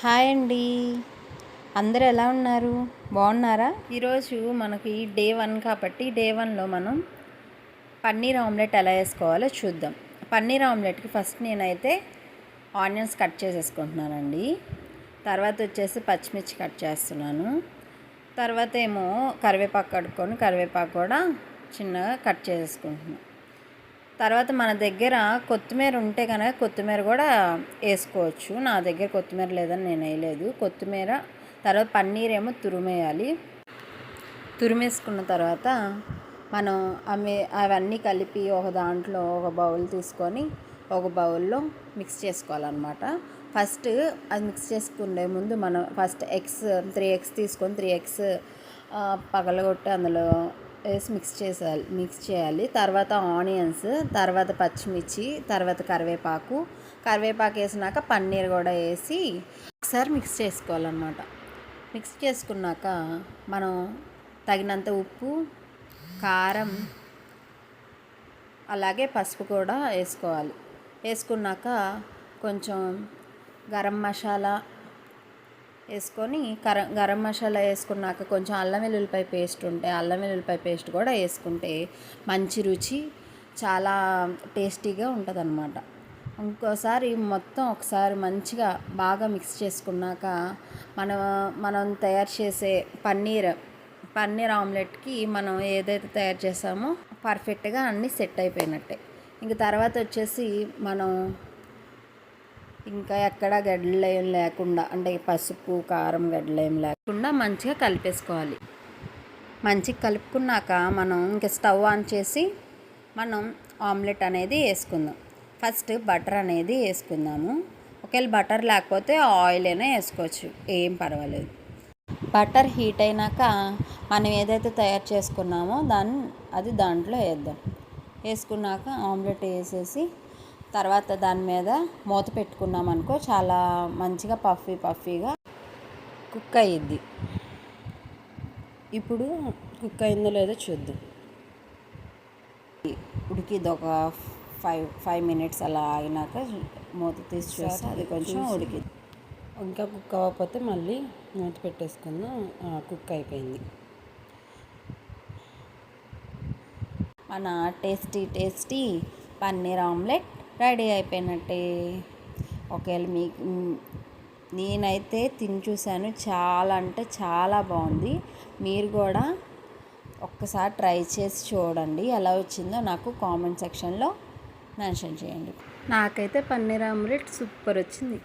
Hi అండి. అందరూ ఎలా ఉన్నారు? బాగున్నారా? ఈరోజు మనకి డే 1 కాబట్టి డే 1లో మనం పన్నీర్ ఆమ్లెట్ ఎలా వేసుకోవాలో చూద్దాం. పన్నీర్ ఆమ్లెట్కి ఫస్ట్ నేనైతే ఆనియన్స్ కట్ చేసేసుకుంటున్నానండి. తర్వాత వచ్చేసి పచ్చిమిర్చి కట్ చేస్తున్నాను. తర్వాత ఏమో కరివేపాకు కడుక్కొని కరివేపాకు కూడా చిన్నగా కట్ చేసేసుకుంటున్నాను. తర్వాత మన దగ్గర కొత్తిమీర ఉంటే కనుక కొత్తిమీర కూడా వేసుకోవచ్చు. నా దగ్గర కొత్తిమీర లేదని నేను వేయలేదు కొత్తిమీర. తర్వాత పన్నీర్ ఏమో తురిమేయాలి. తురిమేసుకున్న తర్వాత మనం అవన్నీ కలిపి ఒక దాంట్లో ఒక బౌల్ తీసుకొని ఒక బౌల్లో మిక్స్ చేసుకోవాలన్నమాట. ఫస్ట్ అది మిక్స్ చేసుకునే ముందు మనం ఫస్ట్ 3 ఎగ్స్ తీసుకొని 3 ఎగ్స్ పగలగొట్టి అందులో వేసి మిక్స్ చేయాలి. తర్వాత ఆనియన్స్, తర్వాత పచ్చిమిర్చి, తర్వాత కరివేపాకు వేసినాక పన్నీర్ కూడా వేసి ఒకసారి మిక్స్ చేసుకోవాలన్నమాట. మిక్స్ చేసుకున్నాక మనం తగినంత ఉప్పు, కారం, అలాగే పసుపు కూడా వేసుకోవాలి. వేసుకున్నాక కొంచెం గరం మసాలా వేసుకొని గరం మసాలా వేసుకున్నాక కొంచెం అల్లం వెల్లుల్లిపాయ పేస్ట్ ఉంటే అల్లం వెల్లుల్లిపాయ పేస్ట్ కూడా వేసుకుంటే మంచి రుచి, చాలా టేస్టీగా ఉంటుంది అన్నమాట. ఇంకోసారి మొత్తం ఒకసారి మంచిగా బాగా మిక్స్ చేసుకున్నాక మనం తయారు చేసే పన్నీర్ ఆమ్లెట్కి మనం ఏదైతే తయారు చేసామో పర్ఫెక్ట్గా అన్నీ సెట్ అయిపోయినట్టే. ఇంక తర్వాత వచ్చేసి మనం ఇంకా ఎక్కడ గడ్డలేం లేకుండా, అంటే పసుపు కారం గడ్డలేం లేకుండా మంచిగా కలిపేసుకోవాలి. మంచిగా కలుపుకున్నాక మనం ఇంకా స్టవ్ ఆన్ చేసి మనం ఆమ్లెట్ అనేది వేసుకుందాం. ఫస్ట్ బటర్ అనేది వేసుకుందాము. ఒకవేళ బటర్ లేకపోతే ఆయిల్ అయినా వేసుకోవచ్చు, ఏం పర్వాలేదు. బటర్ హీట్ అయినాక మనం ఏదైతే తయారు చేసుకున్నామో అది దాంట్లో వేద్దాం. వేసుకున్నాక ఆమ్లెట్ వేసేసి తర్వాత దాని మీద మూత పెట్టుకున్నాం అనుకో చాలా మంచిగా పఫీగా కుక్ అయ్యిద్ది. ఇప్పుడు కుక్ అయిందో లేదో చూద్దాం. ఉడికిద్ది. ఒక 5 మినిట్స్ అలా ఆగినాక మూత తీసి చూస్తే అది కొంచెం ఉడికిద్ది. ఇంకా కుక్ అవ్వకపోతే మళ్ళీ మూత పెట్టేసుకుందాం. కుక్ అయిపోయింది. మన టేస్టీ పన్నీర్ ఆమ్లెట్ రెడీ అయిపోయినట్టే. ఒకవేళ నేనైతే తిని చూశాను, చాలా అంటే చాలా బాగుంది. మీరు కూడా ఒక్కసారి ట్రై చేసి చూడండి, ఎలా వచ్చిందో నాకు కామెంట్ సెక్షన్లో మెన్షన్ చేయండి. నాకైతే పన్నీర్ ఆమ్లెట్ సూపర్ వచ్చింది.